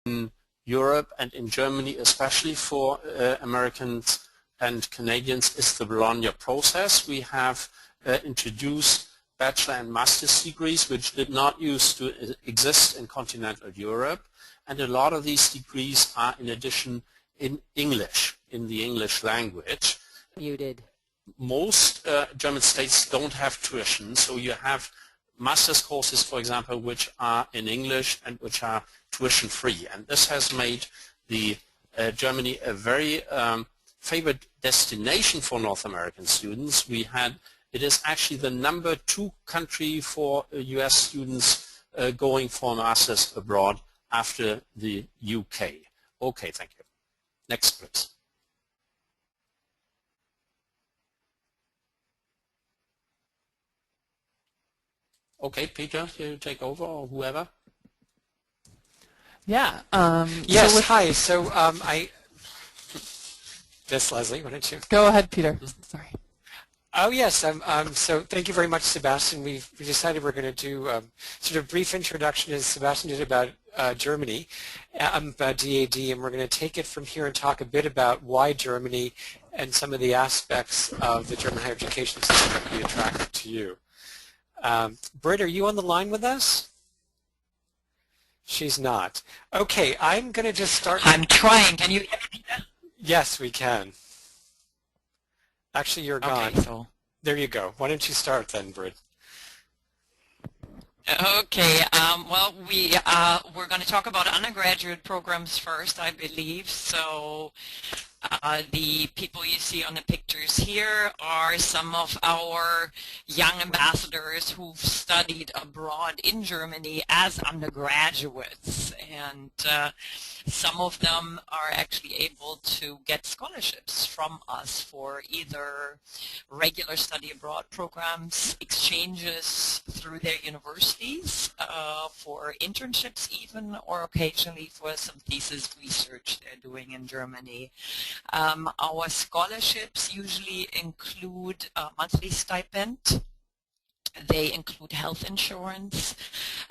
in Europe and in Germany, especially for Americans and Canadians, is the Bologna process. We have introduced bachelor and master's degrees which did not used to exist in continental Europe, and a lot of these degrees are in addition in English, in the English language. Muted. Most German states don't have tuition, so you have master's courses, for example, which are in English and which are tuition free, and this has made Germany a very favored destination for North American students. It is actually the #2 country for US students going for masters abroad after the UK. Okay, thank you. Next, please. Okay, Peter, you take over, or whoever. Yeah. Yes. So hi. So Yes, Leslie, why don't you? Go ahead, Peter. Sorry. Oh yes. So thank you very much, Sebastian. We decided we're going to do sort of brief introduction, as Sebastian did, about Germany, about DAD, and we're going to take it from here and talk a bit about why Germany and some of the aspects of the German higher education system that be attractive to you. Britt, are you on the line with us? She's not. Okay, I'm going to just start. I'm trying. Can you hear me? Yes, we can. Actually, you're gone. Okay, so. There you go. Why don't you start then, Britt? Okay. Well, we're going to talk about undergraduate programs first, I believe. So the people you see on the pictures here are some of our young ambassadors who've studied abroad in Germany as undergraduates, and some of them are actually able to get scholarships from us for either regular study abroad programs, exchanges through their universities, for internships even, or occasionally for some thesis research they're doing in Germany. Our scholarships usually include a monthly stipend. They include health insurance.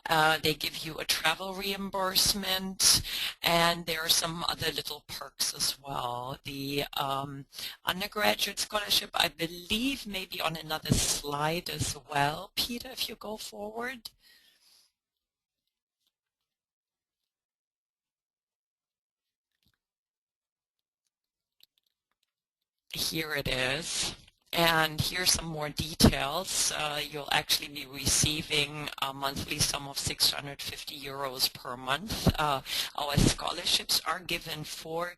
They give you a travel reimbursement, and there are some other little perks as well. The undergraduate scholarship, I believe, may be on another slide as well. Peter, if you go forward. Here it is. And here's some more details. You'll actually be receiving a monthly sum of 650 euros per month. Our scholarships are given for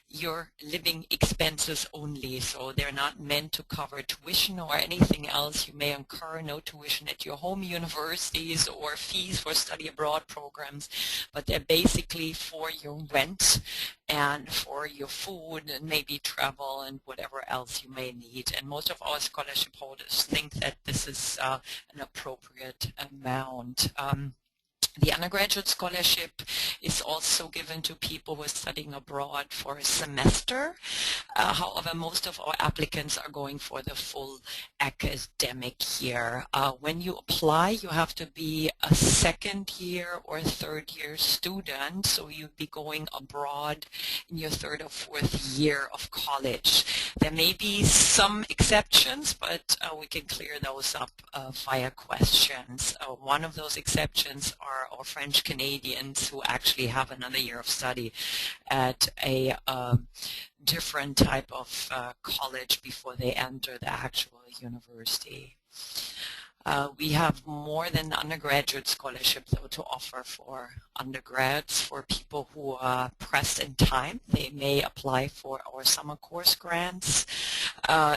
your living expenses only, so they're not meant to cover tuition or anything else you may incur. No tuition at your home universities or fees for study abroad programs, but they're basically for your rent and for your food and maybe travel and whatever else you may need. And most of our scholarship holders think that this is an appropriate amount. The undergraduate scholarship is also given to people who are studying abroad for a semester. However, most of our applicants are going for the full academic year. When you apply, you have to be a second year or third year student, so you'd be going abroad in your third or fourth year of college. There may be some exceptions, but we can clear those up via questions. One of those exceptions are our French Canadians who actually have another year of study at a different type of college before they enter the actual university. We have more than undergraduate scholarship, though, to offer for undergrads. For people who are pressed in time, they may apply for our summer course grants.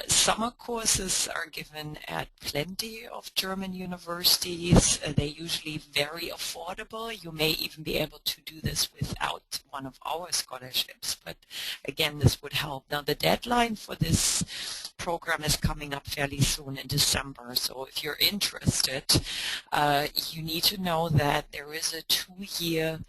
Summer courses are given at plenty of German universities. They're usually very affordable. You may even be able to do this without one of our scholarships, but again, this would help. Now, the deadline for this program is coming up fairly soon in December, so if you're interested, you need to know that there is a 2-year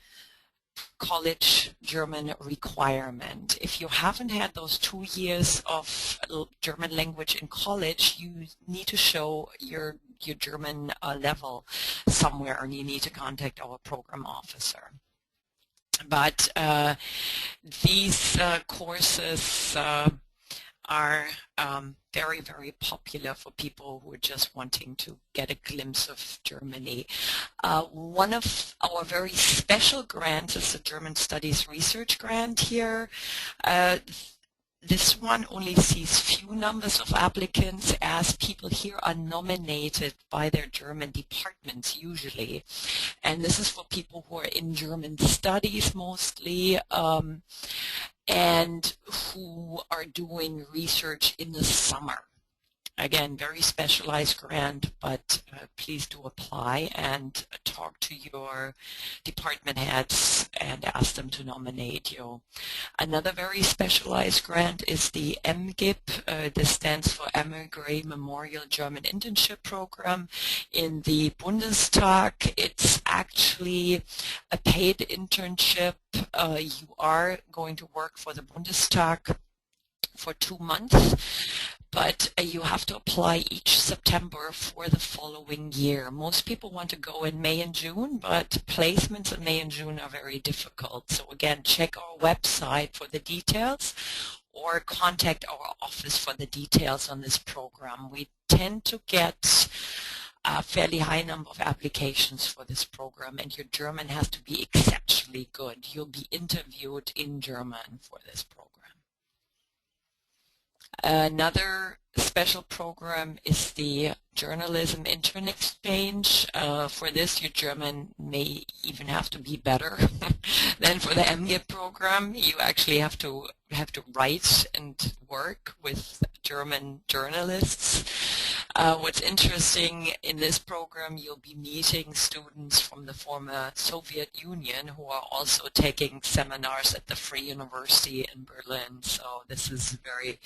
college German requirement. If you haven't had those 2 years of German language in college, you need to show your German level somewhere, and you need to contact our program officer. But these courses are very, very popular for people who are just wanting to get a glimpse of Germany. One of our very special grants is the German Studies Research Grant here. This one only sees few numbers of applicants, as people here are nominated by their German departments usually. And this is for people who are in German studies mostly, and who are doing research in the summer. Again, very specialized grant, but please do apply and talk to your department heads and ask them to nominate you. Another very specialized grant is the MGIP. This stands for Emigre Memorial German Internship Program in the Bundestag. It's actually a paid internship. You are going to work for the Bundestag for 2 months, but you have to apply each September for the following year. Most people want to go in May and June, but placements in May and June are very difficult. So again, check our website for the details or contact our office for the details on this program. We tend to get a fairly high number of applications for this program, and your German has to be exceptionally good. You'll be interviewed in German for this program. Another special program is the Journalism Intern Exchange. For this, your German may even have to be better than for the MGIP program. You actually have to write and work with German journalists. What's interesting in this program, you'll be meeting students from the former Soviet Union who are also taking seminars at the Free University in Berlin. So this is very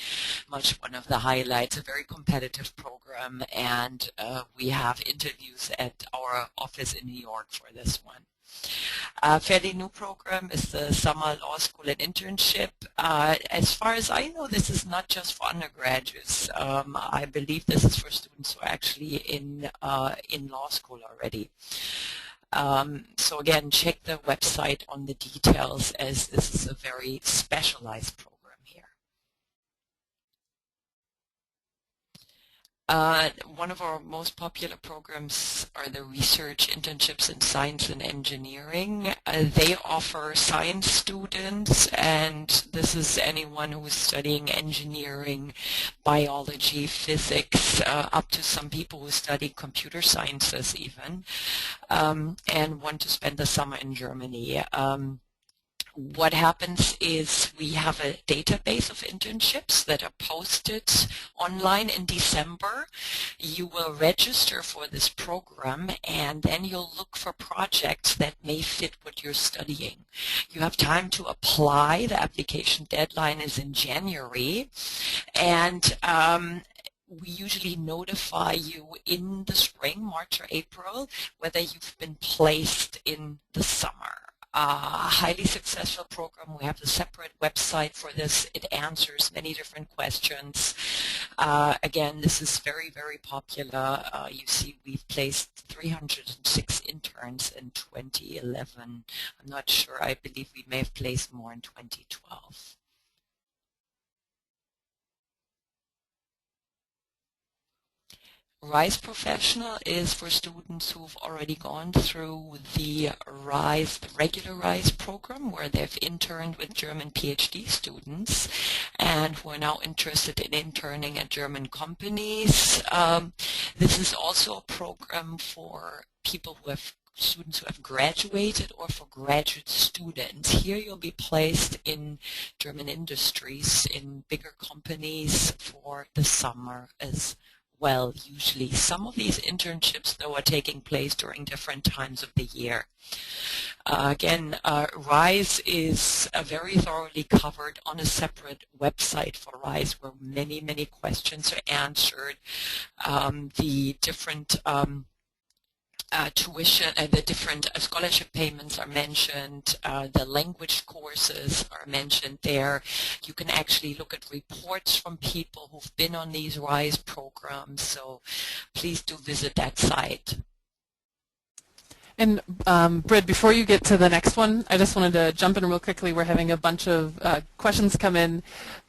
much one of the highlights, a very competitive program, and we have interviews at our office in New York for this one. A fairly new program is the Summer Law School and Internship. As far as I know, this is not just for undergraduates. I believe this is for students who are actually in law school already. So again, check the website on the details, as this is a very specialized program here. One of our most popular programs are the research internships in science and engineering. They offer science students, and this is anyone who is studying engineering, biology, physics, up to some people who study computer sciences even, and want to spend the summer in Germany. What happens is we have a database of internships that are posted online in December. You will register for this program, and then you'll look for projects that may fit what you're studying. You have time to apply. The application deadline is in January, and we usually notify you in the spring, March or April, whether you've been placed in the summer. Highly successful program. We have a separate website for this. It answers many different questions. Again, this is very, very popular. You see, we've placed 306 interns in 2011. I'm not sure. I believe we may have placed more in 2012. RISE Professional is for students who've already gone through the RISE, the regular RISE program, where they've interned with German PhD students and who are now interested in interning at German companies. This is also a program for people who have students who have graduated or for graduate students. Here you'll be placed in German industries, in bigger companies for the summer as well. Usually some of these internships, though, are taking place during different times of the year. Again, RISE is very thoroughly covered on a separate website for RISE, where many, many questions are answered. The different tuition and the different scholarship payments are mentioned. The language courses are mentioned there. You can actually look at reports from people who've been on these RISE programs, so please do visit that site. And Britt, before you get to the next one, I just wanted to jump in real quickly. We're having a bunch of questions come in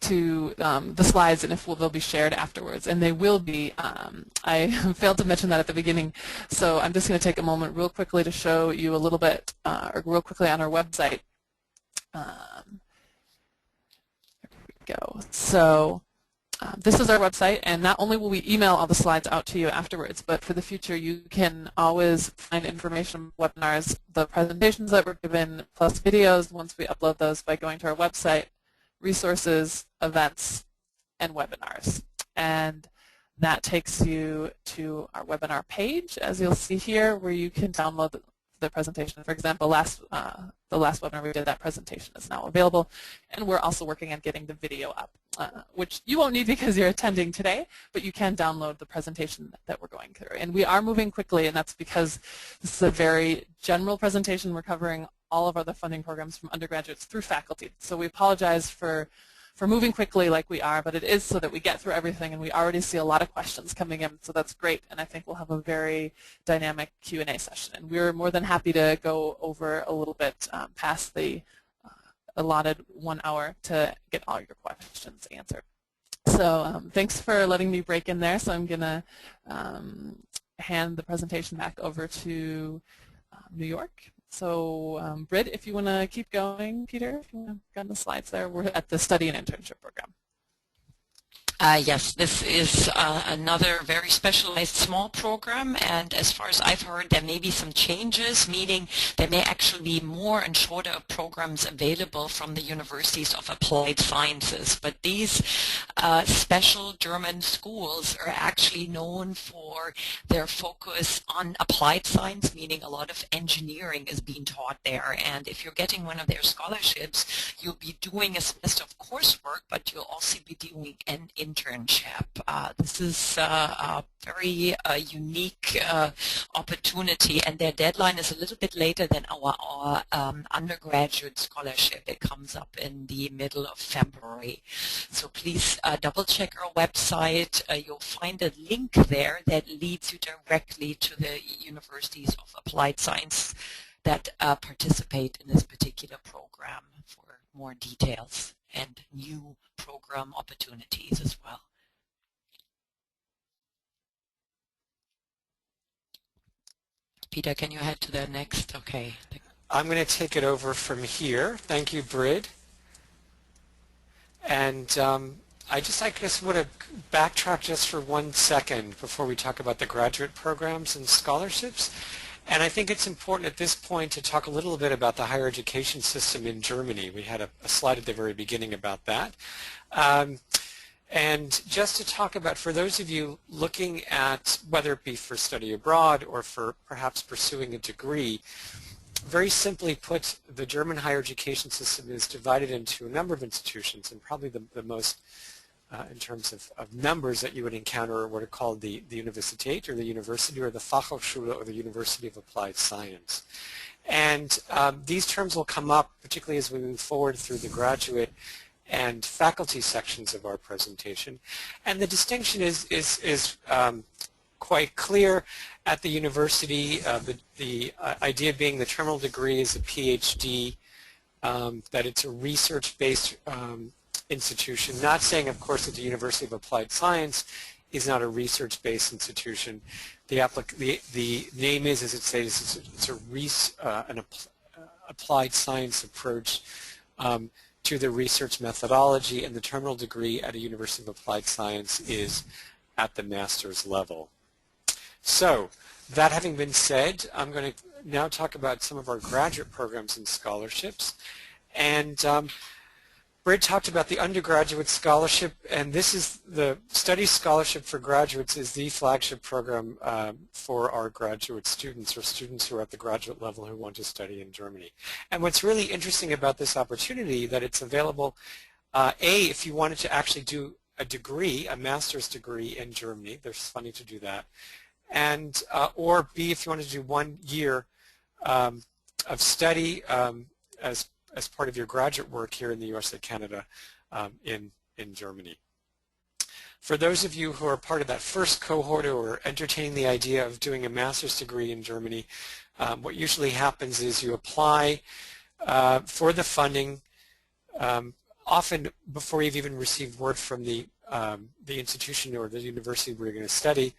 to the slides, and if they'll be shared afterwards, and they will be. I failed to mention that at the beginning, so I'm just going to take a moment real quickly to show you a little bit, or real quickly on our website. There we go. So. This is our website, and not only will we email all the slides out to you afterwards, but for the future you can always find information on webinars, the presentations that were given, plus videos once we upload those by going to our website, resources, events, and webinars. And that takes you to our webinar page, as you'll see here, where you can download the presentation. For example, the last webinar we did, that presentation is now available, and we're also working on getting the video up, which you won't need because you're attending today, but you can download the presentation that we're going through. And we are moving quickly, and that's because this is a very general presentation. We're covering all of our funding programs from undergraduates through faculty. So we apologize for moving quickly like we are, but it is so that we get through everything, and we already see a lot of questions coming in, so that's great, and I think we'll have a very dynamic Q&A session. And we're more than happy to go over a little bit past the allotted 1 hour to get all your questions answered. So thanks for letting me break in there, so I'm going to hand the presentation back over to New York. So Britt, if you want to keep going, Peter, if you want to go on the slides there, we're at the study and internship program. Yes, this is another very specialized small program, and as far as I've heard, there may be some changes, meaning there may actually be more and shorter programs available from the universities of applied sciences. But these special German schools are actually known for their focus on applied science, meaning a lot of engineering is being taught there. And if you're getting one of their scholarships, you'll be doing a semester of coursework, but you'll also be doing an internship. This is a very unique opportunity, and their deadline is a little bit later than our undergraduate scholarship. It comes up in the middle of February. So please double check our website. You'll find a link there that leads you directly to the universities of applied science that participate in this particular program for more details and new program opportunities as well. Peter, can you head to the next? Okay. I'm going to take it over from here. Thank you, Britt. And I guess want to backtrack just for 1 second before we talk about the graduate programs and scholarships. And I think it's important at this point to talk a little bit about the higher education system in Germany. We had a slide at the very beginning about that. And just to talk about, for those of you looking at whether it be for study abroad or for perhaps pursuing a degree, very simply put, the German higher education system is divided into a number of institutions, and probably the most in terms of numbers that you would encounter are what are called the Universität, or the university, or the Fachhochschule, or the University of Applied Science. And these terms will come up, particularly as we move forward through the graduate and faculty sections of our presentation. And the distinction is quite clear. At the university, the idea being the terminal degree is a PhD, that it's a research-based institution. Not saying, of course, that the University of Applied Science is not a research-based institution. The name is, as it says, it's an applied science approach to the research methodology, and the terminal degree at a University of Applied Science is at the master's level. So, that having been said, I'm going to now talk about some of our graduate programs and scholarships. And Britt talked about the Undergraduate Scholarship, and this is the Study Scholarship for Graduates is the flagship program for our graduate students, or students who are at the graduate level who want to study in Germany. And what's really interesting about this opportunity, that it's available, if you wanted to actually do a degree, a master's degree in Germany, there's funding to do that, and or B, if you wanted to do 1 year of study as part of your graduate work here in the US and Canada in Germany. For those of you who are part of that first cohort who are entertaining the idea of doing a master's degree in Germany, what usually happens is you apply for the funding often before you've even received word from the institution or the university where you're going to study.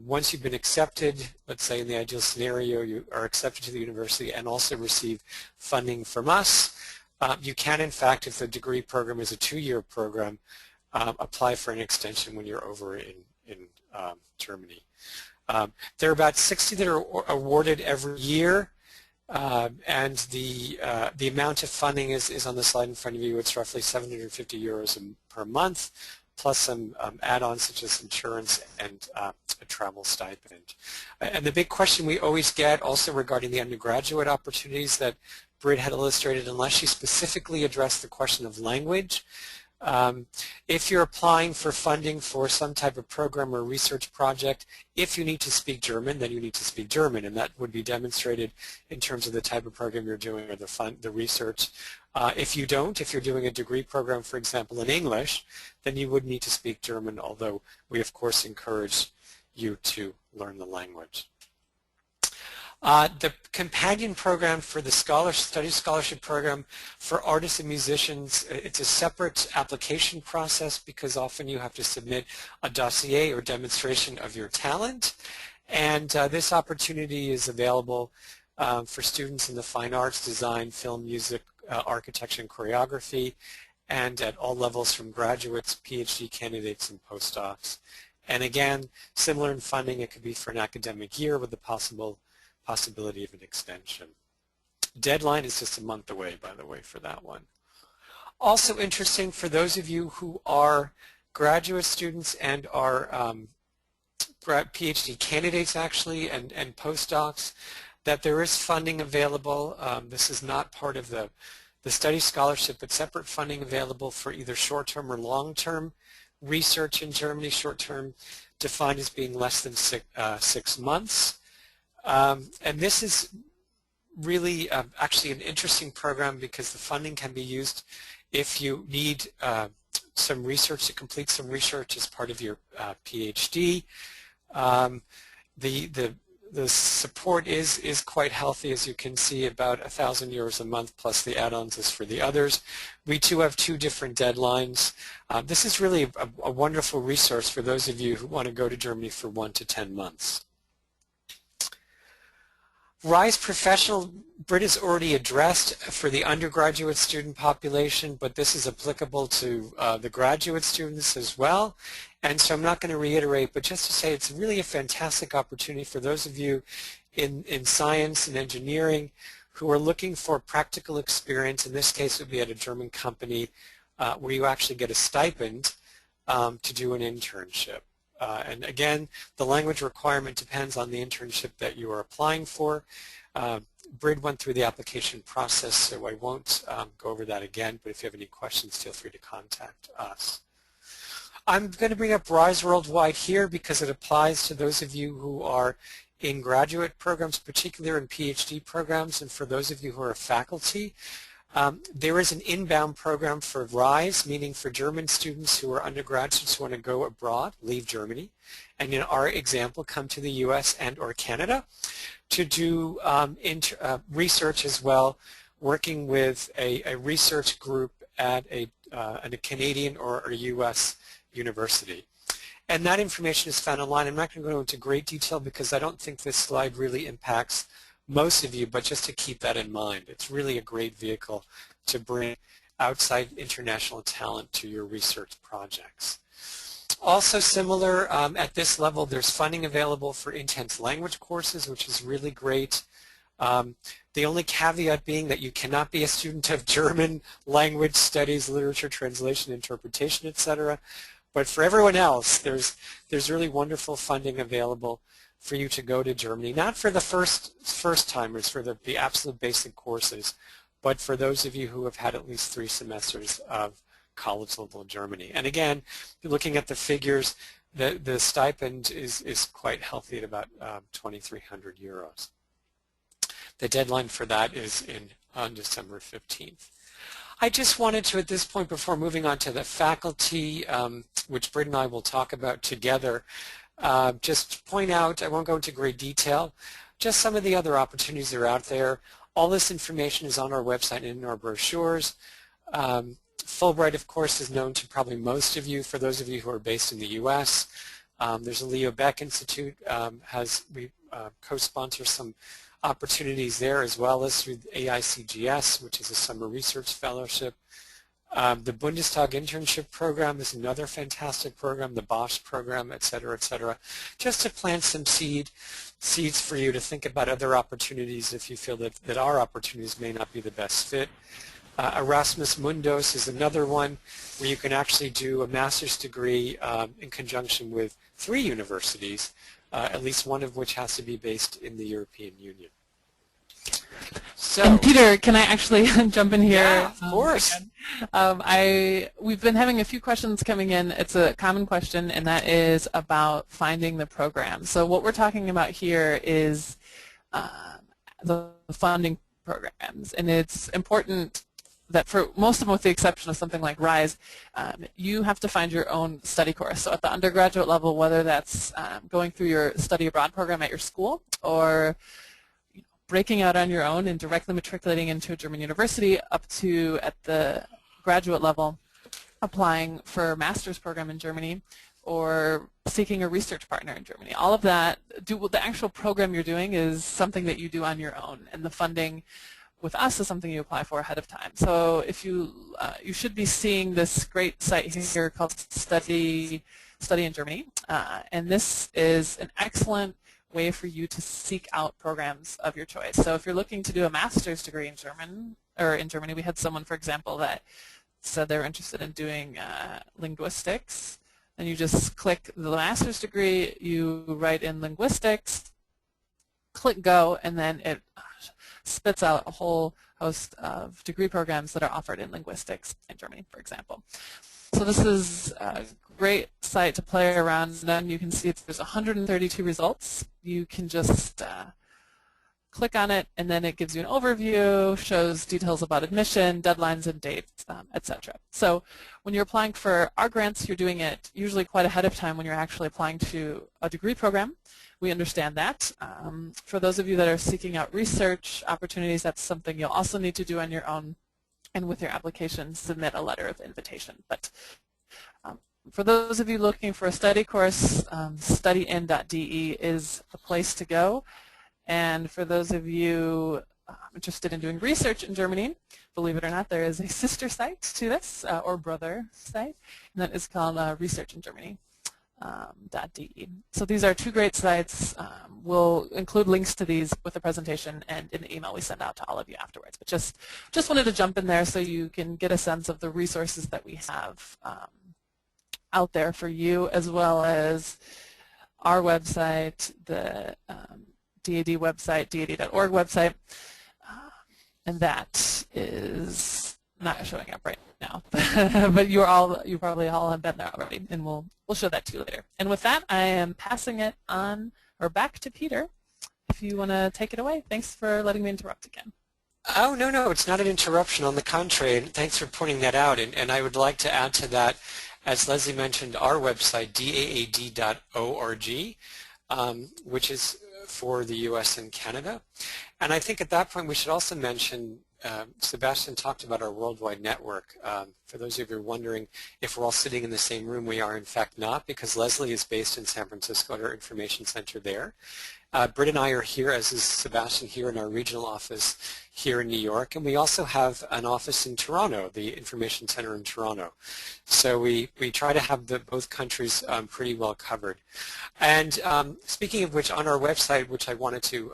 Once you've been accepted, let's say in the ideal scenario you are accepted to the university and also receive funding from us, you can in fact, if the degree program is a 2-year program, apply for an extension when you're over in Germany. There are about 60 that are awarded every year. And the amount of funding is on the slide in front of you. It's roughly 750 euros per month, plus some add-ons such as insurance and a travel stipend. And the big question we always get also regarding the undergraduate opportunities that Britt had illustrated, unless she specifically addressed the question of language, if you're applying for funding for some type of program or research project, if you need to speak German, then you need to speak German, and that would be demonstrated in terms of the type of program you're doing or the research. If you don't, if you're doing a degree program, for example, in English, then you would need to speak German, although we of course encourage you to learn the language. The companion program for the study scholarship program for artists and musicians, it's a separate application process because often you have to submit a dossier or demonstration of your talent, and this opportunity is available for students in the fine arts, design, film, music, architecture, and choreography, and at all levels from graduates, PhD candidates, and postdocs. And again, similar in funding, it could be for an academic year with the possibility of an extension. Deadline is just a month away, by the way, for that one. Also interesting for those of you who are graduate students and are PhD candidates actually and postdocs, that there is funding available. This is not part of the study scholarship, but separate funding available for either short-term or long-term research in Germany, short-term defined as being less than 6 months. And this is really actually an interesting program because the funding can be used if you need some research, to complete some research as part of your PhD. The support is quite healthy, as you can see, about 1,000 euros a month plus the add-ons is for the others. We too have 2 different deadlines. This is really a wonderful resource for those of you who want to go to Germany for 1 to 10 months. RISE Professional, Britt has already addressed for the undergraduate student population, but this is applicable to the graduate students as well. And so I'm not going to reiterate, but just to say it's really a fantastic opportunity for those of you in science and engineering who are looking for practical experience. In this case, it would be at a German company where you actually get a stipend to do an internship. And again, the language requirement depends on the internship that you are applying for. Britt went through the application process, so I won't go over that again, but if you have any questions, feel free to contact us. I'm going to bring up RISE Worldwide here because it applies to those of you who are in graduate programs, particularly in PhD programs, and for those of you who are faculty. There is an inbound program for RISE, meaning for German students who are undergraduates who want to go abroad, leave Germany, and in our example come to the US and or Canada to do research as well, working with a research group at a Canadian or a US university. And that information is found online. I'm not going to go into great detail because I don't think this slide really impacts most of you, but just to keep that in mind. It's really a great vehicle to bring outside international talent to your research projects. Also similar, at this level, there's funding available for intense language courses, which is really great. The only caveat being that you cannot be a student of German language studies, literature, translation, interpretation, etc. But for everyone else, there's really wonderful funding available for you to go to Germany, not for the first timers, for the absolute basic courses, but for those of you who have had at least 3 semesters of college level in Germany. And again, looking at the figures, the stipend is quite healthy at about 2,300 euros. The deadline for that is on December 15th. I just wanted to, at this point, before moving on to the faculty, which Britt and I will talk about together, just point out, I won't go into great detail, just some of the other opportunities that are out there. All this information is on our website and in our brochures. Fulbright, of course, is known to probably most of you. For those of you who are based in the U.S., there's a Leo Baeck Institute. We co-sponsor some opportunities there, as well as through AICGS, which is a summer research fellowship. The Bundestag Internship Program is another fantastic program, the Bosch program, et cetera, just to plant some seeds for you to think about other opportunities if you feel that our opportunities may not be the best fit. Erasmus Mundus is another one where you can actually do a master's degree in conjunction with 3 universities, at least one of which has to be based in the European Union. So, and Peter, can I actually jump in here? Yeah, of course. We've been having a few questions coming in. It's a common question, and that is about finding the program. So what we're talking about here is the funding programs, and it's important that for most of them, with the exception of something like RISE, you have to find your own study course. So at the undergraduate level, whether that's going through your study abroad program at your school or breaking out on your own and directly matriculating into a German university, up to at the graduate level applying for a master's program in Germany or seeking a research partner in Germany. All of that, the actual program you're doing is something that you do on your own, and the funding with us is something you apply for ahead of time. So if you should be seeing this great site here called Study in Germany, and this is an excellent way for you to seek out programs of your choice. So if you're looking to do a master's degree in Germany, we had someone, for example, that said they were interested in doing linguistics, and you just click the master's degree, you write in linguistics, click go, and then it spits out a whole host of degree programs that are offered in linguistics in Germany, for example. So this is a great site to play around, and then you can see there's 132 results. You can just click on it, and then it gives you an overview, shows details about admission, deadlines and dates, etc. So when you're applying for our grants, you're doing it usually quite ahead of time when you're actually applying to a degree program. We understand that. For those of you that are seeking out research opportunities, that's something you'll also need to do on your own, and with your application, submit a letter of invitation. But for those of you looking for a study course, studyin.de is the place to go. And for those of you interested in doing research in Germany, believe it or not, there is a sister site to this, or brother site, and that is called researchingermany.de. So these are 2 great sites. We'll include links to these with the presentation and in the email we send out to all of you afterwards. But just wanted to jump in there so you can get a sense of the resources that we have out there for you, as well as our website, the DAAD website, daad.org website, and that is not showing up right now, but you probably all have been there already, and we'll show that to you later. And with that, I am passing it on or back to Peter. If you want to take it away, thanks for letting me interrupt again. Oh, no, it's not an interruption. On the contrary, and thanks for pointing that out. And I would like to add to that, as Leslie mentioned, our website, daad.org, which is for the U.S. and Canada. And I think at that point we should also mention, Sebastian talked about our worldwide network. For those of you wondering if we're all sitting in the same room, we are in fact not, because Leslie is based in San Francisco at our information center there. Britt and I are here, as is Sebastian, here in our regional office here in New York, and we also have an office in Toronto, the information center in Toronto. So we try to have both countries pretty well covered. And speaking of which, on our website, which I wanted to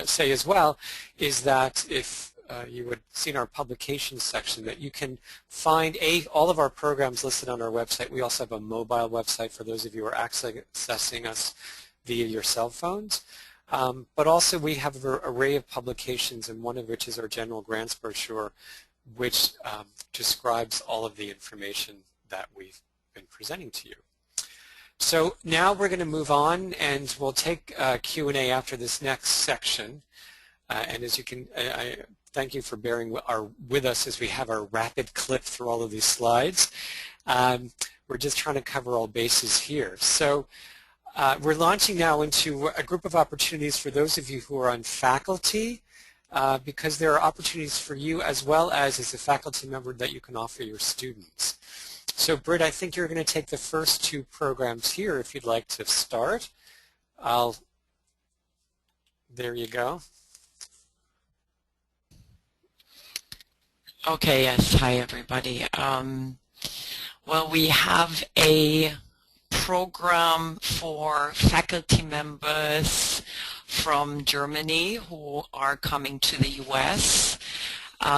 say as well, is that if you would see in our publications section that you can find all of our programs listed on our website. We also have a mobile website for those of you who are accessing us via your cell phones. But also we have an array of publications, and one of which is our general grants brochure, which describes all of the information that we've been presenting to you. So now we're going to move on, and we'll take Q&A after this next section. And as you can, thank you for bearing with us as we have our rapid clip through all of these slides. We're just trying to cover all bases here. So we're launching now into a group of opportunities for those of you who are on faculty, because there are opportunities for you as well as a faculty member that you can offer your students. So Britt, I think you're going to take the first two programs here if you'd like to start. There you go. Okay, yes, hi everybody. Well, we have a program for faculty members from Germany who are coming to the US.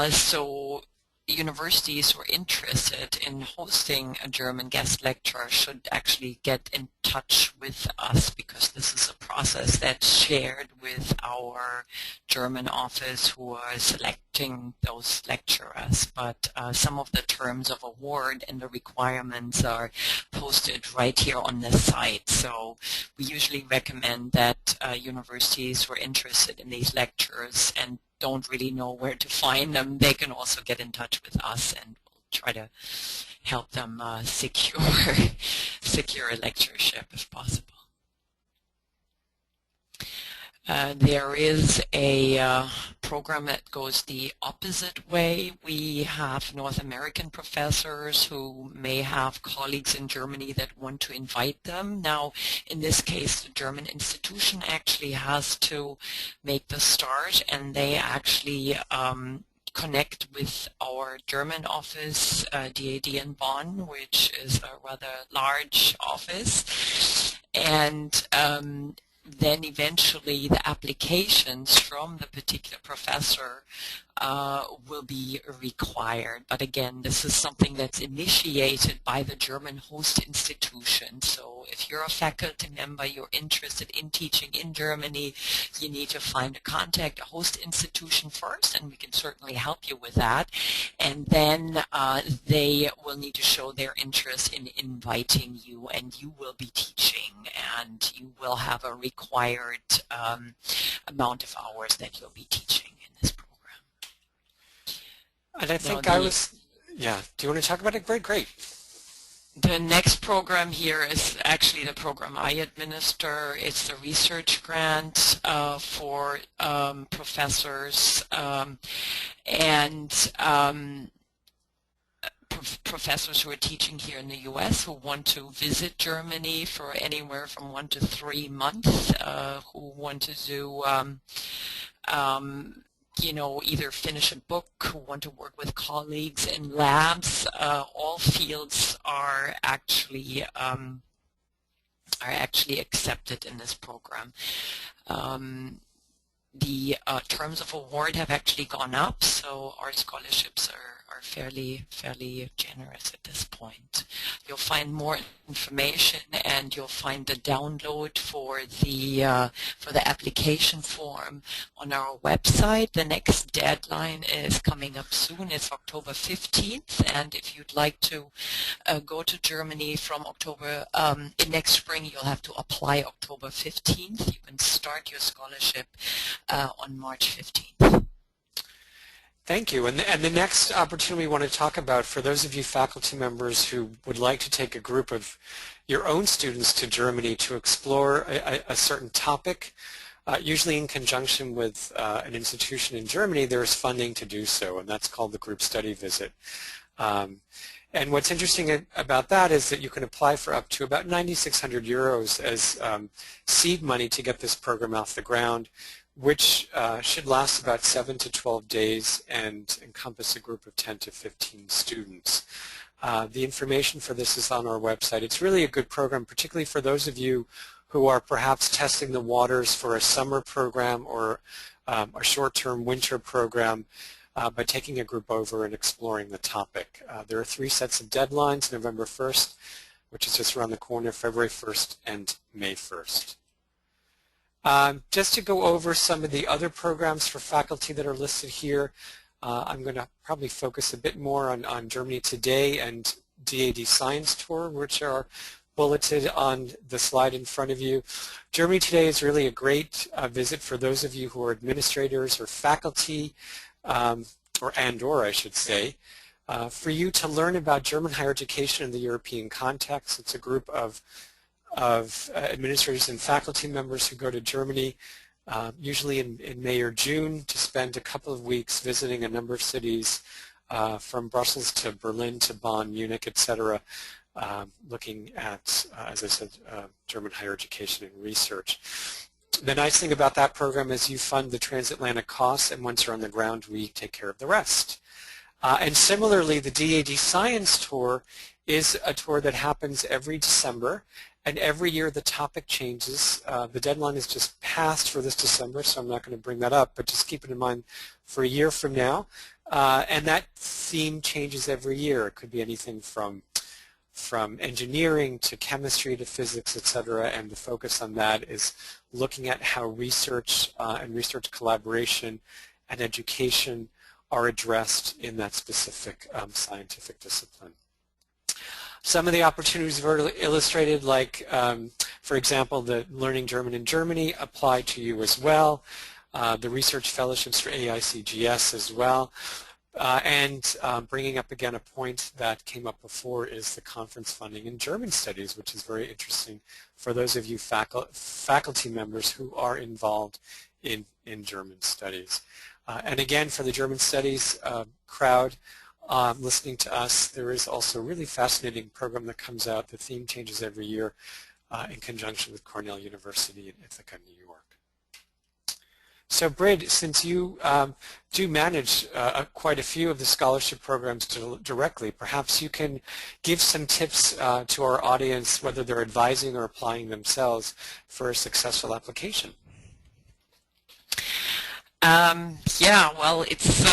So universities who are interested in hosting a German guest lecturer should actually get in touch with us, because this is a process that's shared with our German office who are selecting those lecturers. But some of the terms of award and the requirements are posted right here on the site. So we usually recommend that universities who are interested in these lecturers and don't really know where to find them, they can also get in touch with us, and we'll try to help them secure a lectureship if possible. There is a program that goes the opposite way. We have North American professors who may have colleagues in Germany that want to invite them. Now, in this case, the German institution actually has to make the start, and they actually connect with our German office, DAAD in Bonn, which is a rather large office. And then eventually the applications from the particular professor will be required. But again, this is something that's initiated by the German host institution. So if you're a faculty member, you're interested in teaching in Germany, you need to find a contact, a host institution first, and we can certainly help you with that. And then they will need to show their interest in inviting you, and you will be teaching, and you will have a required amount of hours that you'll be teaching in this program. And I think yeah, do you want to talk about it? Great. The next program here is actually the program I administer. It's the research grant for professors and professors who are teaching here in the U.S. who want to visit Germany for anywhere from 1 to 3 months, who want to do you know, either finish a book, who want to work with colleagues in labs. All fields are actually accepted in this program. The terms of award have actually gone up, so our scholarships are fairly generous at this point. You'll find more information, and you'll find the download for the application form on our website. The next deadline is coming up soon. It's October 15th, and if you'd like to go to Germany from October next spring, you'll have to apply October 15th. You can start your scholarship on March 15th. Thank you. And the next opportunity we want to talk about for those of you faculty members who would like to take a group of your own students to Germany to explore a certain topic, usually in conjunction with an institution in Germany, there's funding to do so, and that's called the group study visit. And what's interesting about that is that you can apply for up to about 9,600 euros as seed money to get this program off the ground, which should last about 7 to 12 days and encompass a group of 10 to 15 students. The information for this is on our website. It's really a good program, particularly for those of you who are perhaps testing the waters for a summer program or a short-term winter program by taking a group over and exploring the topic. There are 3 sets of deadlines: November 1st, which is just around the corner, February 1st, and May 1st. Just to go over some of the other programs for faculty that are listed here, I'm going to probably focus a bit more on Germany Today and DAAD Science Tour, which are bulleted on the slide in front of you. Germany Today is really a great visit for those of you who are administrators or faculty or I should say, for you to learn about German higher education in the European context. It's a group of administrators and faculty members who go to Germany usually in May or June to spend a couple of weeks visiting a number of cities from Brussels to Berlin to Bonn, Munich, etc., looking at, as I said, German higher education and research. The nice thing about that program is you fund the transatlantic costs, and once you're on the ground, we take care of the rest. And similarly, the DAAD Science Tour is a tour that happens every December, and every year the topic changes. The deadline is just passed for this December, so I'm not going to bring that up, but just keep it in mind for a year from now. And that theme changes every year. It could be anything from engineering to chemistry to physics, etc., and the focus on that is looking at how research and research collaboration and education are addressed in that specific scientific discipline. Some of the opportunities were illustrated, like, for example, the Learning German in Germany apply to you as well, the research fellowships for AICGS as well. And bringing up again a point that came up before is the conference funding in German studies, which is very interesting for those of you faculty members who are involved in German studies. And again, for the German studies crowd listening to us, there is also a really fascinating program that comes out. The theme changes every year in conjunction with Cornell University in Ithaca, New York. So Brid, since you do manage quite a few of the scholarship programs directly, perhaps you can give some tips to our audience, whether they're advising or applying themselves, for a successful application. Yeah, well, it's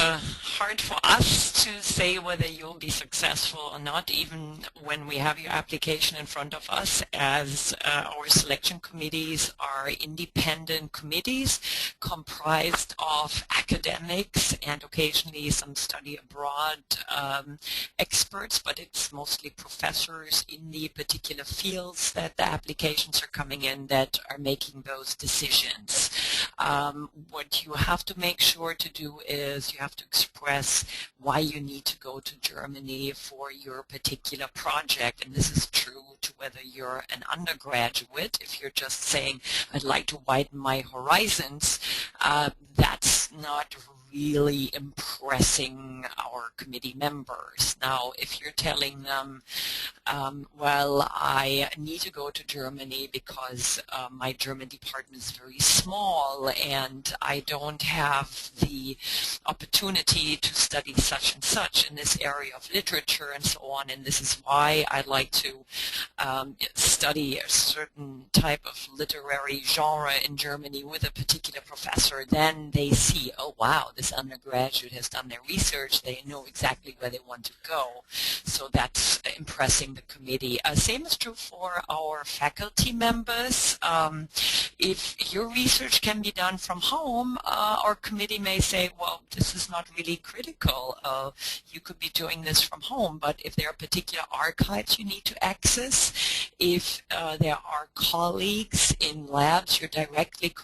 hard for us to say whether you'll be successful or not, even when we have your application in front of us, as our selection committees are independent committees comprised of academics and occasionally some study abroad experts, but it's mostly professors in the particular fields that the applications are coming in that are making those decisions. What you have to make sure to do is you have to express why you need to go to Germany for your particular project, and this is true to whether you're an undergraduate. If you're just saying, I'd like to widen my horizons, that's not really impressing our committee members. Now, if you're telling them, well, I need to go to Germany because my German department is very small and I don't have the opportunity to study such and such in this area of literature and so on, and this is why I'd like to study a certain type of literary genre in Germany with a particular professor, then they see, oh wow, this undergraduate has done their research, they know exactly where they want to go. So that's impressing the committee. Same is true for our faculty members. If your research can be done from home, our committee may say, well, this is not really critical. You could be doing this from home, but if there are particular archives you need to access, if there are colleagues in labs you're directly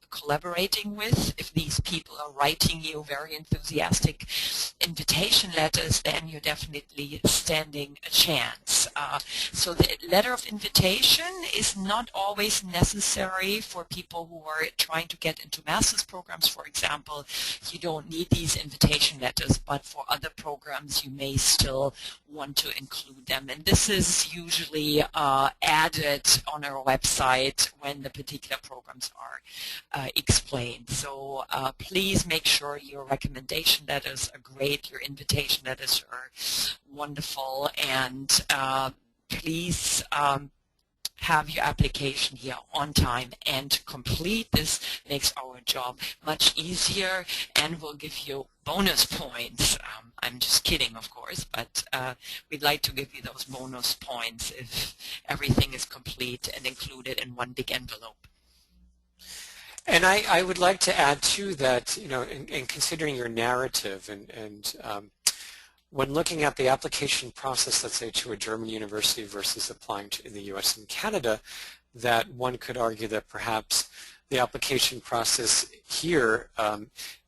collaborating with, if these people are writing you very enthusiastic invitation letters, then you're definitely standing a chance. So the letter of invitation is not always necessary for people who are trying to get into master's programs, for example. You don't need these invitation letters, but for other programs you may still want to include them. And this is usually added on our website when the particular programs are explained. So please make sure your recommendation letters are great, your invitation letters are wonderful, and please have your application here on time and complete. This makes our job much easier and will give you bonus points. I'm just kidding, of course, but we'd like to give you those bonus points if everything is complete and included in one big envelope. And I would like to add too that, you know, in considering your narrative and when looking at the application process, let's say to a German university versus applying to in the US and Canada, that one could argue that perhaps the application process here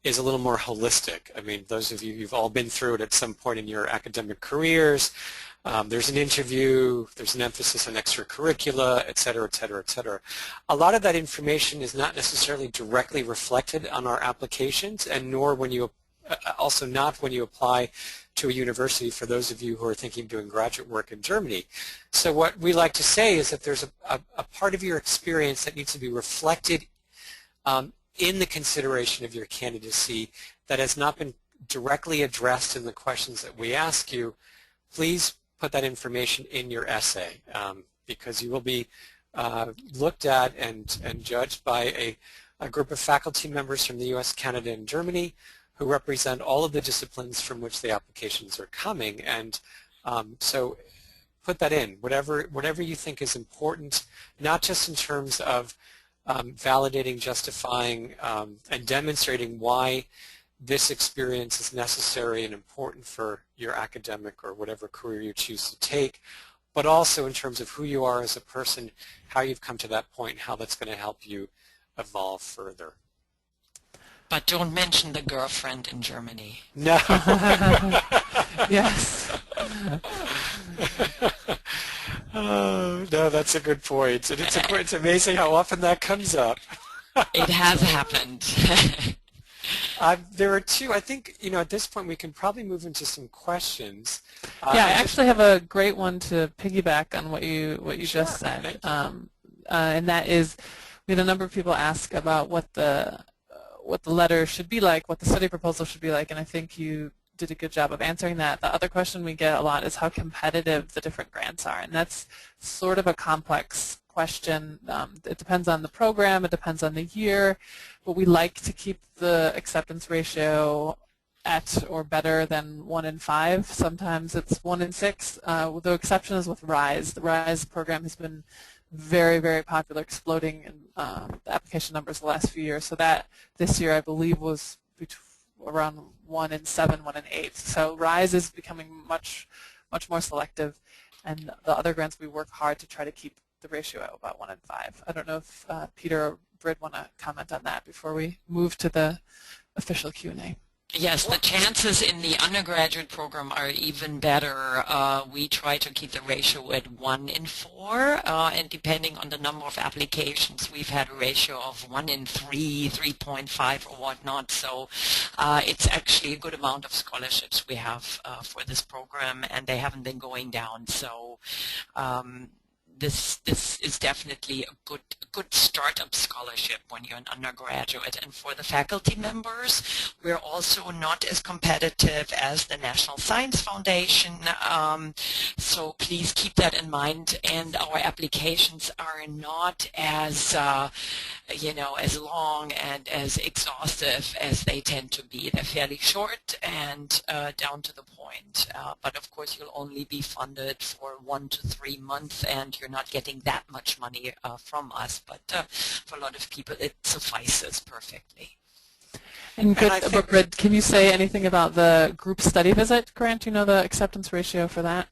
is a little more holistic. I mean, those of you who've all been through it at some point in your academic careers, there's an interview, there's an emphasis on extracurricula, et cetera, et cetera, et cetera. A lot of that information is not necessarily directly reflected on our applications, and nor when you also not when you apply to a university for those of you who are thinking of doing graduate work in Germany. So what we like to say is that there's a part of your experience that needs to be reflected in the consideration of your candidacy that has not been directly addressed in the questions that we ask you. Please put that information in your essay because you will be looked at and judged by a group of faculty members from the US, Canada, and Germany who represent all of the disciplines from which the applications are coming. And so put that in, whatever you think is important, not just in terms of validating, justifying, and demonstrating why this experience is necessary and important for your academic or whatever career you choose to take, but also in terms of who you are as a person, how you've come to that point, and how that's going to help you evolve further. But don't mention the girlfriend in Germany. No. Yes. Oh, no, that's a good point. And it's amazing how often that comes up. It has happened. There are two. I think, at this point we can probably move into some questions. Yeah, I actually have a great one to piggyback on what you just said. And that is, we had a number of people ask about what the letter should be like, what the study proposal should be like, and I think you did a good job of answering that. The other question we get a lot is how competitive the different grants are, and that's sort of a complex question. It depends on the program, it depends on the year, but we like to keep the acceptance ratio at or better than 1 in 5. Sometimes it's 1 in 6. The exception is with RISE. The RISE program has been very, very popular, exploding in the application numbers the last few years. So that this year I believe was around 1 in 7, 1 in 8. So RISE is becoming much more selective, and the other grants we work hard to try to keep the ratio at about 1 in 5. I don't know if Peter or Britt want to comment on that before we move to the official Q&A. Yes, the chances in the undergraduate program are even better. We try to keep the ratio at 1 in 4, and depending on the number of applications, we've had a ratio of 1 in 3, 3.5 or whatnot. So it's actually a good amount of scholarships we have for this program, and they haven't been going down. So this is definitely a good startup scholarship when you're an undergraduate. And for the faculty members, we're also not as competitive as the National Science Foundation, so please keep that in mind. And our applications are not as as long and as exhaustive as they tend to be. They're fairly short and down to the point. But of course, you'll only be funded for 1 to 3 months, and you're not getting that much money from us, but for a lot of people it suffices perfectly. And Britt, can you say anything about the group study visit grant? Do you know the acceptance ratio for that?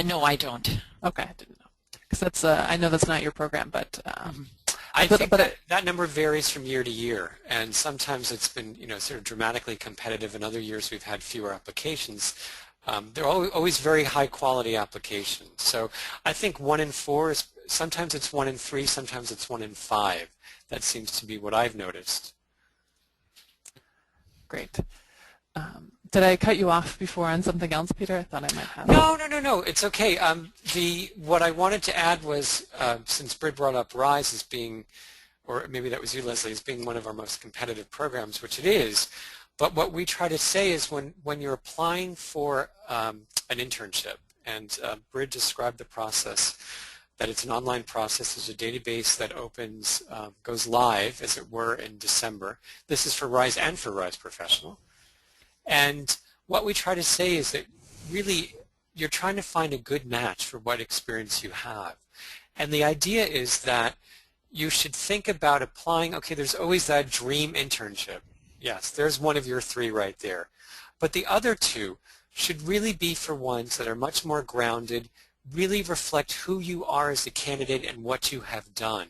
No, I don't. Okay, I didn't know. Because that's I know that's not your program, but I think that number varies from year to year, and sometimes it's been sort of dramatically competitive. In other years we've had fewer applications. They're always very high quality applications. So I think 1 in 4 is, sometimes it's 1 in 3, sometimes it's 1 in 5. That seems to be what I've noticed. Great. Did I cut you off before on something else, Peter? I thought I might have. No, it's okay. What I wanted to add was, since Britt brought up RISE as being, or maybe that was you, Leslie, as being one of our most competitive programs, which it is, but what we try to say is when you're applying for an internship, and Britt described the process, that it's an online process. There's a database that opens, goes live, as it were, in December. This is for RISE and for RISE Professional. And what we try to say is that really you're trying to find a good match for what experience you have. And the idea is that you should think about applying, okay, there's always that dream internship. Yes, there's one of your 3 right there. But the other 2 should really be for ones that are much more grounded, really reflect who you are as a candidate and what you have done.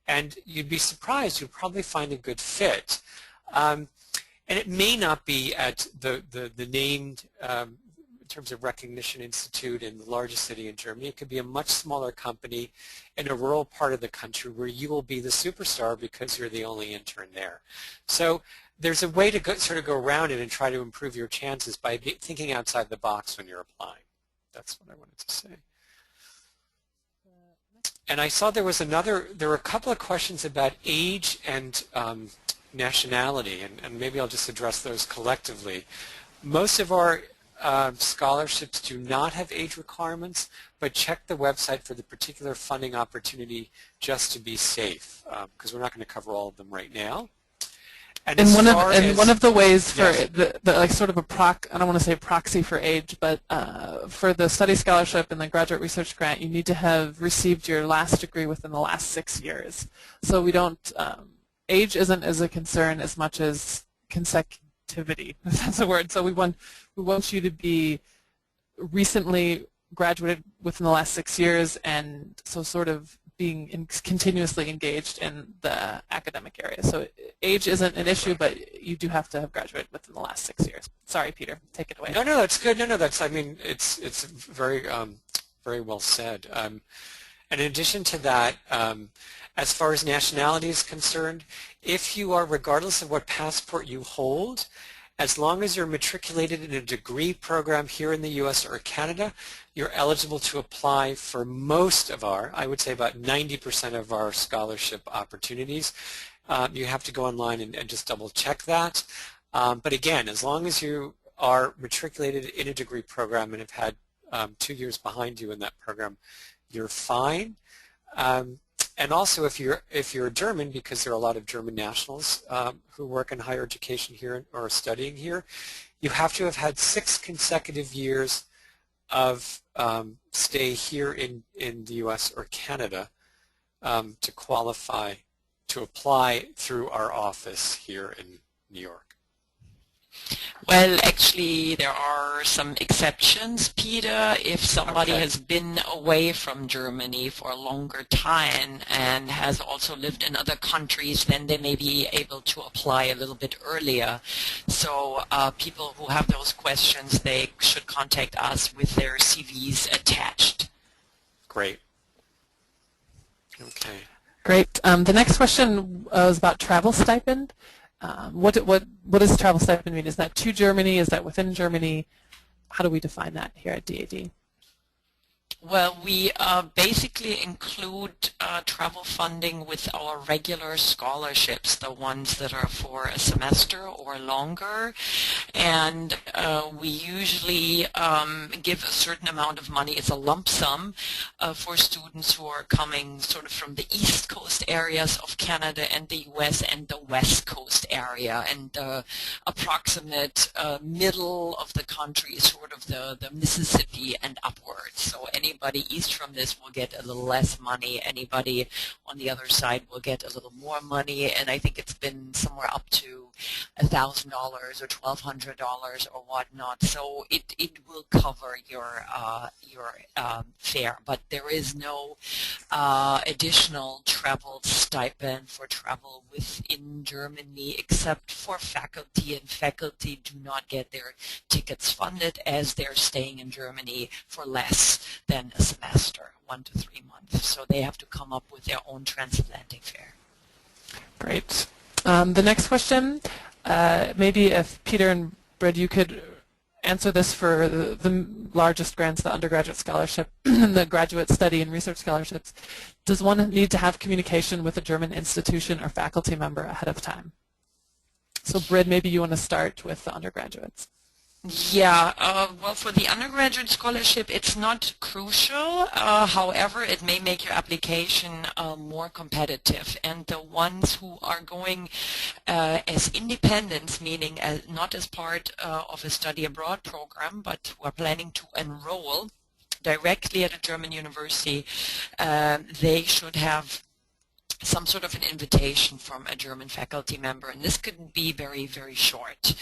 and you'd be surprised. You'd probably find a good fit. And it may not be at the named, in terms of recognition institute in the largest city in Germany. It could be a much smaller company in a rural part of the country where you will be the superstar because you're the only intern there. So there's a way to sort of go around it and try to improve your chances by thinking outside the box when you're applying. That's what I wanted to say. And I saw there were a couple of questions about age and nationality, and maybe I'll just address those collectively. Most of our scholarships do not have age requirements, but check the website for the particular funding opportunity just to be safe, because we're not going to cover all of them right now. And one of the ways for yes. the like sort of a I don't want to say proxy for age, but for the study scholarship and the graduate research grant, you need to have received your last degree within the last 6 years. So we don't, age isn't as a concern as much as consecutivity, if that's a word. So we want you to be recently graduated within the last 6 years, and so sort of being continuously engaged in the academic area. So age isn't an issue, but you do have to have graduated within the last 6 years. Sorry, Peter, take it away. No, that's good. No, that's, I mean, it's very, very well said. And in addition to that, as far as nationality is concerned, if you are, regardless of what passport you hold, as long as you're matriculated in a degree program here in the U.S. or Canada, you're eligible to apply for most of our, I would say about 90% of our scholarship opportunities. You have to go online and just double check that. But again, as long as you are matriculated in a degree program and have had 2 years behind you in that program, you're fine. And also, if you're German, because there are a lot of German nationals who work in higher education here or are studying here, you have to have had 6 consecutive years of stay here in the U.S. or Canada to qualify to apply through our office here in New York. Well, actually, there are some exceptions, Peter. If somebody Okay. has been away from Germany for a longer time and has also lived in other countries, then they may be able to apply a little bit earlier. So people who have those questions, they should contact us with their CVs attached. Great. Okay. Great. The next question was about travel stipend. What does travel stipend mean? Is that to Germany? Is that within Germany? How do we define that here at DAAD? Well, we basically include travel funding with our regular scholarships, the ones that are for a semester or longer, and we usually give a certain amount of money. It's a lump sum for students who are coming sort of from the East Coast areas of Canada and the U.S. and the West Coast area, and the approximate middle of the country is sort of the Mississippi and upwards. So anybody east from this will get a little less money. Anybody on the other side will get a little more money, and I think it's been somewhere up to $1,000 or $1,200 or whatnot. So it will cover your fare, but there is no additional travel stipend for travel within Germany except for faculty, and faculty do not get their tickets funded as they're staying in Germany for less than a semester, 1 to 3 months. So they have to come up with their own transatlantic fare. Great. The next question, maybe if Peter and Brad, you could answer this for the largest grants, the undergraduate scholarship and the graduate study and research scholarships. Does one need to have communication with a German institution or faculty member ahead of time? So Brad, maybe you want to start with the undergraduates. Yeah, well, for the undergraduate scholarship, it's not crucial. However, it may make your application more competitive. And the ones who are going as independents, meaning not as part of a study abroad program, but who are planning to enroll directly at a German university, they should have some sort of an invitation from a German faculty member, and this could be very, very short.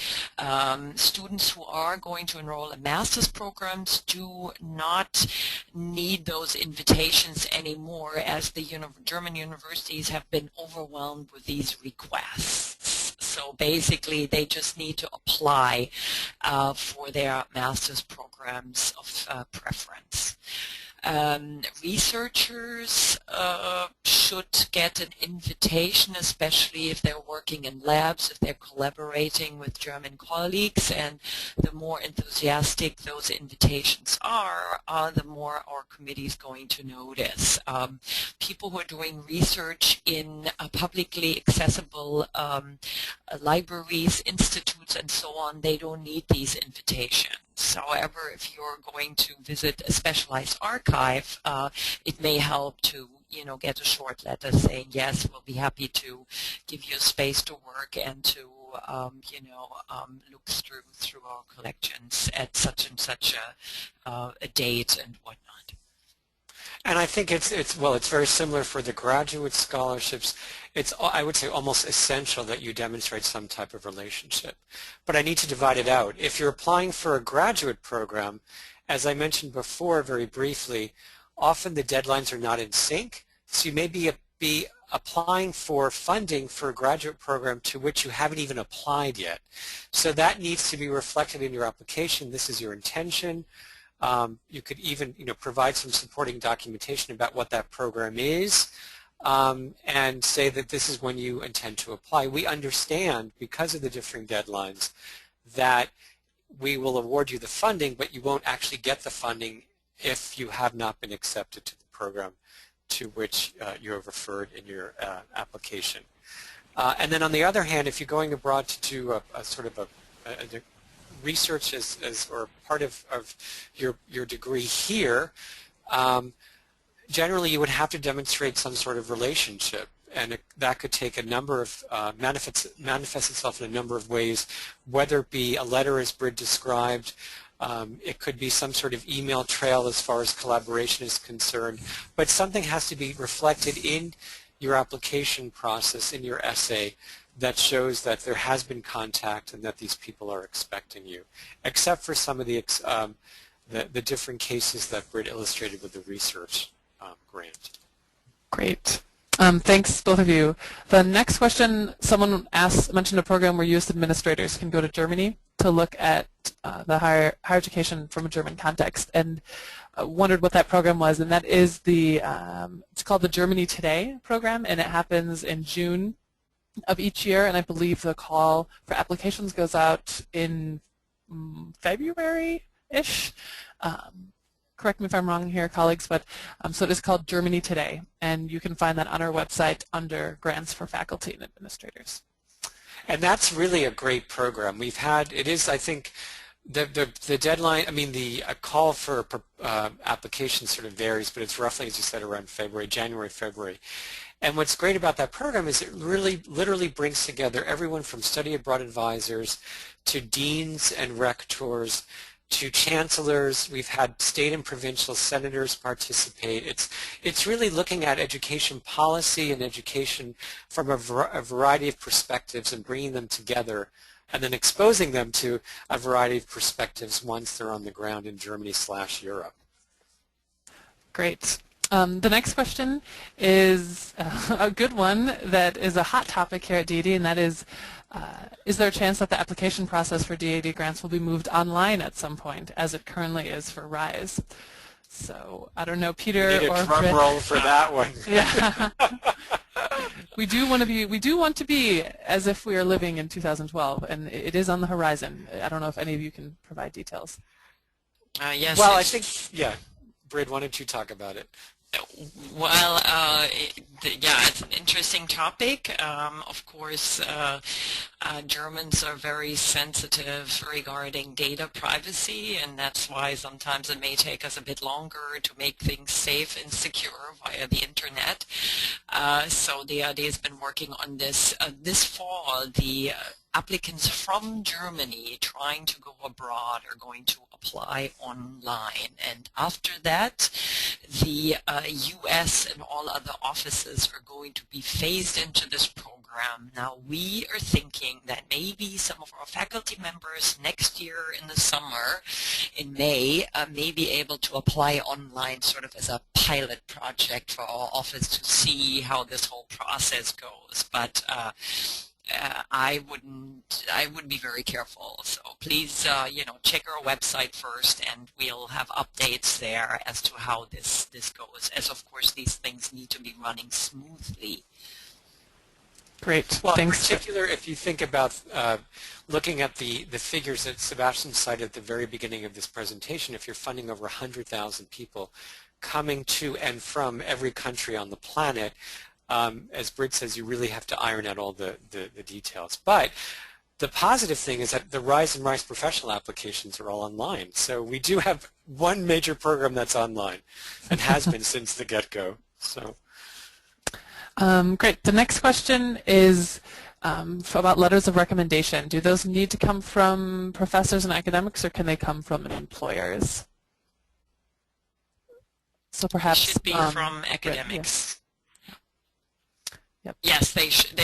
Students who are going to enroll in master's programs do not need those invitations anymore, as the German universities have been overwhelmed with these requests. So basically they just need to apply for their master's programs of preference. Researchers should get an invitation, especially if they're working in labs, if they're collaborating with German colleagues, and the more enthusiastic those invitations are, the more our committee is going to notice. People who are doing research in publicly accessible libraries, institutes, and so on, they don't need these invitations. However, if you're going to visit a specialized archive, it may help to, get a short letter saying, yes, we'll be happy to give you a space to work and to, look through our collections at such and such a date and whatnot. And I think it's very similar for the graduate scholarships. It's, I would say, almost essential that you demonstrate some type of relationship. But I need to divide it out. If you're applying for a graduate program, as I mentioned before very briefly, often the deadlines are not in sync. So you may be applying for funding for a graduate program to which you haven't even applied yet. So that needs to be reflected in your application. This is your intention. You could even provide some supporting documentation about what that program is, and say that this is when you intend to apply. We understand, because of the differing deadlines, that we will award you the funding, but you won't actually get the funding if you have not been accepted to the program to which you have referred in your application. And then on the other hand, if you're going abroad to do a sort of a research or part of your degree here, generally you would have to demonstrate some sort of relationship, and that could take a number of manifest itself in a number of ways, whether it be a letter as Britt described. It could be some sort of email trail as far as collaboration is concerned, but something has to be reflected in your application process, in your essay, that shows that there has been contact and that these people are expecting you, except for some of the different cases that Britt illustrated with the research grant. Great. Thanks, both of you. The next question, someone mentioned a program where U.S. administrators can go to Germany to look at the higher education from a German context, and wondered what that program was. And that is it's called the Germany Today program, and it happens in June of each year, and I believe the call for applications goes out in February-ish. Correct me if I'm wrong here, colleagues, but so it is called Germany Today, and you can find that on our website under Grants for Faculty and Administrators. And that's really a great program. We've had, it is, I think, the deadline, I mean, the call for applications sort of varies, but it's roughly, as you said, around January, February. And what's great about that program is it really literally brings together everyone from study abroad advisors to deans and rectors to chancellors. We've had state and provincial senators participate. It's really looking at education policy and education from a variety of perspectives and bringing them together and then exposing them to a variety of perspectives once they're on the ground in Germany/Europe. Great. The next question is a good one that is a hot topic here at DAAD, and that is there a chance that the application process for DAAD grants will be moved online at some point, as it currently is for RISE? So I don't know, Peter you need or a drum roll for that one. Yeah. We do want to be as if we are living in 2012, and it is on the horizon. I don't know if any of you can provide details. Yes. Well, I think, yeah. Britt, why don't you talk about it? Well, yeah, it's an interesting topic. Of course, Germans are very sensitive regarding data privacy, and that's why sometimes it may take us a bit longer to make things safe and secure via the internet. So the DAAD has been working on this. This fall, the applicants from Germany trying to go abroad are going to apply online, and after that the U.S. and all other offices are going to be phased into this program. Now we are thinking that maybe some of our faculty members next year in the summer, in May, may be able to apply online sort of as a pilot project for our office to see how this whole process goes. But I would be very careful. So please, check our website first, and we'll have updates there as to how this goes. As of course, these things need to be running smoothly. Great. Well, Thanks. in particular, if you think about looking at the figures that Sebastian cited at the very beginning of this presentation, if you're funding over 100,000 people coming to and from every country on the planet, as Britt says, you really have to iron out all the details. But the positive thing is that the RISE and RISE professional applications are all online. So we do have one major program that's online and has been since the get-go. So. Great. The next question is about letters of recommendation. Do those need to come from professors and academics, or can they come from employers? So perhaps it should be from academics. Yeah. Yep. Yes, they should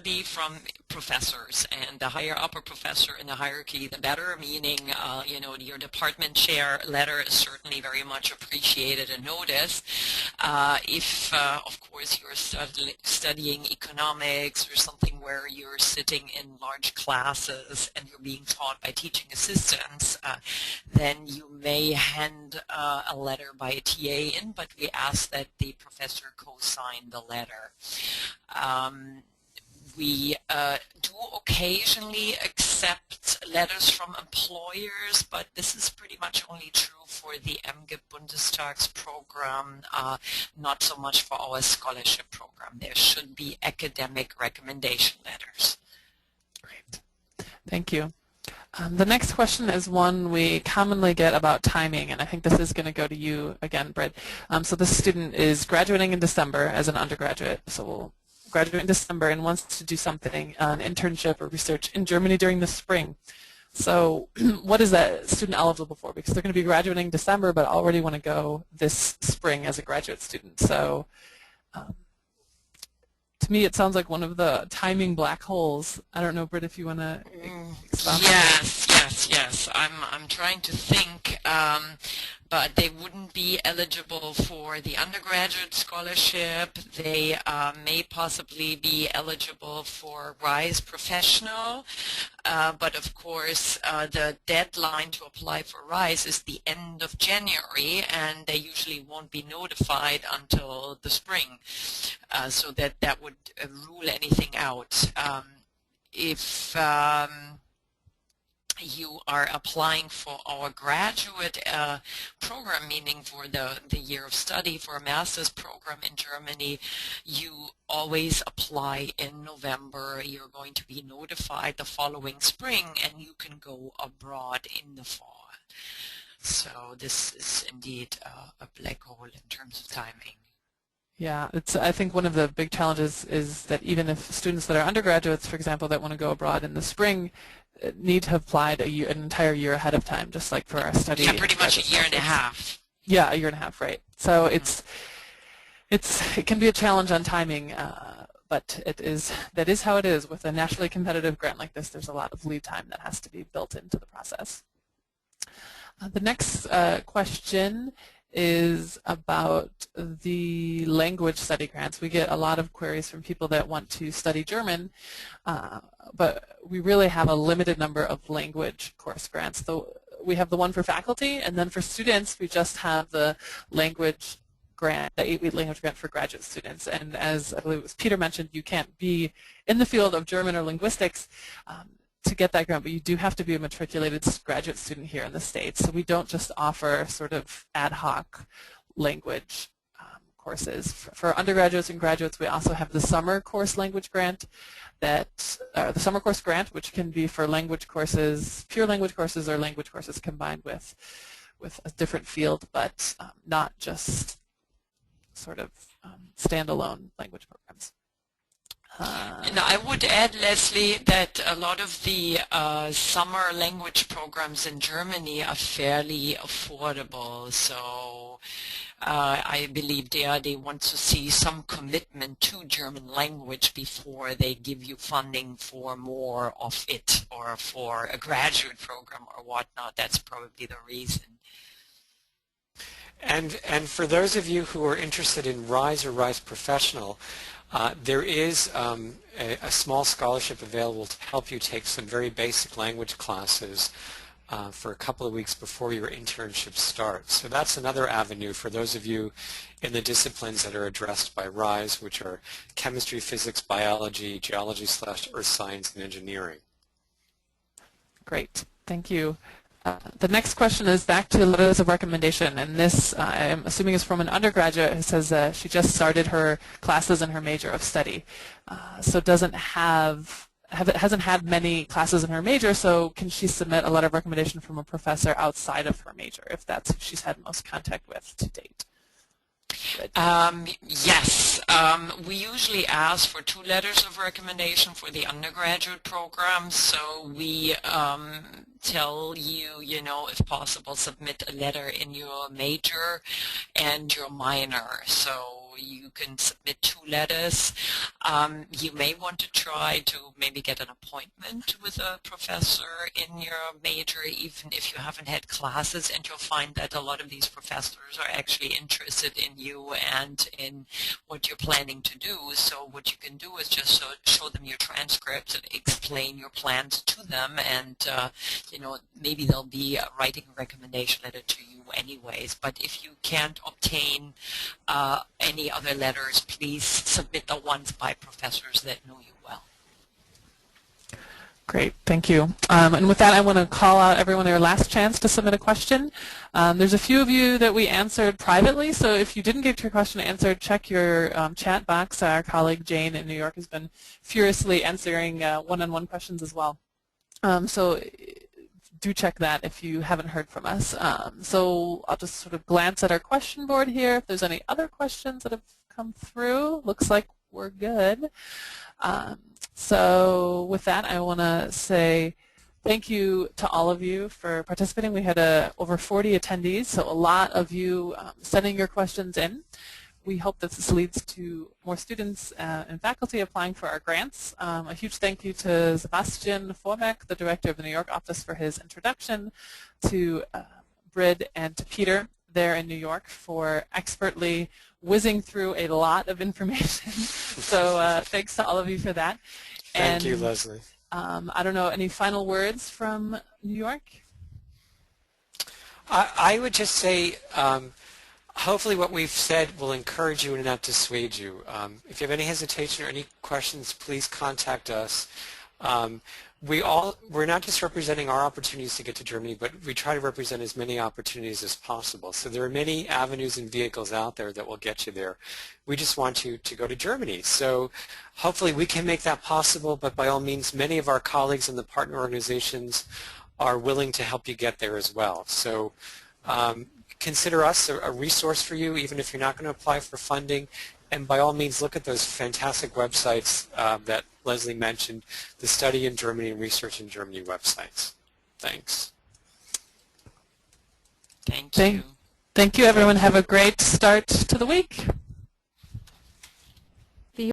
be from professors, and the higher up a professor in the hierarchy, the better. Meaning, your department chair letter is certainly very much appreciated and noticed. If, of course, you're studying economics or something where you're sitting in large classes and you're being taught by teaching assistants, then you may hand a letter by a TA in, but we ask that the professor co-sign the letter. We do occasionally accept letters from employers, but this is pretty much only true for the MGIP Bundestags program, not so much for our scholarship program. There should be academic recommendation letters. Great. Thank you. The next question is one we commonly get about timing, and I think this is going to go to you again, Britt. So this student is graduating in December as an undergraduate, so we'll graduate in December and wants to do something, an internship or research in Germany during the spring. So what is that student eligible for? Because they're going to be graduating in December but already want to go this spring as a graduate student. So to me it sounds like one of the timing black holes. I don't know, Britt, if you want to expound. Yes. I'm trying to think, but they wouldn't be eligible for the undergraduate scholarship. They may possibly be eligible for RISE Professional, but of course the deadline to apply for RISE is the end of January, and they usually won't be notified until the spring, so that would rule anything out. If you are applying for our graduate program, meaning for the year of study for a master's program in Germany, you always apply in November. You're going to be notified the following spring, and you can go abroad in the fall. So this is indeed a black hole in terms of timing. Yeah, I think one of the big challenges is that even if students that are undergraduates, for example, that want to go abroad in the spring, need to have applied an entire year ahead of time, just like for our study. Yeah, pretty much a year and a half. Yeah, a year and a half, right. So it can be a challenge on timing, but that is how it is. With a nationally competitive grant like this, there's a lot of lead time that has to be built into the process. The next question is about the language study grants. We get a lot of queries from people that want to study German, but we really have a limited number of language course grants. So we have the one for faculty, and then for students we just have the language grant, the 8-week language grant for graduate students. And as I believe it was Peter mentioned, you can't be in the field of German or linguistics to get that grant, but you do have to be a matriculated graduate student here in the States. So we don't just offer sort of ad hoc language courses. For undergraduates and graduates, we also have the summer course language grant, the summer course grant, which can be for language courses, pure language courses, or language courses combined with a different field, but not just sort of standalone language programs. And I would add, Leslie, that a lot of the summer language programs in Germany are fairly affordable. So I believe they want to see some commitment to German language before they give you funding for more of it or for a graduate program or whatnot. That's probably the reason. And for those of you who are interested in RISE or RISE Professional, there is a small scholarship available to help you take some very basic language classes for a couple of weeks before your internship starts. So that's another avenue for those of you in the disciplines that are addressed by RISE, which are chemistry, physics, biology, geology/earth science, and engineering. Great, thank you. The next question is back to letters of recommendation, and this I'm assuming is from an undergraduate who says she just started her classes in her major of study, so hasn't had many classes in her major. So can she submit a letter of recommendation from a professor outside of her major if that's who she's had most contact with to date? Yes, we usually ask for 2 letters of recommendation for the undergraduate program. So we tell you, if possible, submit a letter in your major and your minor. So you can submit 2 letters. You may want to try to maybe get an appointment with a professor in your major, even if you haven't had classes, and you'll find that a lot of these professors are actually interested in you and in what you're planning to do. So what you can do is just show them your transcripts and explain your plans to them, and maybe they'll be writing a recommendation letter to you anyways. But if you can't obtain any other letters, please submit the ones by professors that know you well. Great, thank you. And with that, I want to call out everyone their last chance to submit a question. There's a few of you that we answered privately, so if you didn't get your question answered, check your chat box. Our colleague Jane in New York has been furiously answering one-on-one questions as well. So do check that if you haven't heard from us. So I'll just sort of glance at our question board here. If there's any other questions that have come through, looks like we're good. So with that, I want to say thank you to all of you for participating. We had over 40 attendees, so a lot of you sending your questions in. We hope that this leads to more students and faculty applying for our grants. A huge thank you to Sebastian Formek, the director of the New York office, for his introduction, to Brid and to Peter there in New York for expertly whizzing through a lot of information. So thanks to all of you for that. Thank you, Leslie. I don't know, any final words from New York? I would just say hopefully what we've said will encourage you and not dissuade you. If you have any hesitation or any questions, please contact us. We're not just representing our opportunities to get to Germany, but we try to represent as many opportunities as possible. So there are many avenues and vehicles out there that will get you there. We just want you to go to Germany. So hopefully we can make that possible, but by all means, many of our colleagues in the partner organizations are willing to help you get there as well. So consider us a resource for you, even if you're not going to apply for funding. And by all means, look at those fantastic websites that Leslie mentioned, the Study in Germany and Research in Germany websites. Thanks. Thank you. Thank you, everyone. Have a great start to the week.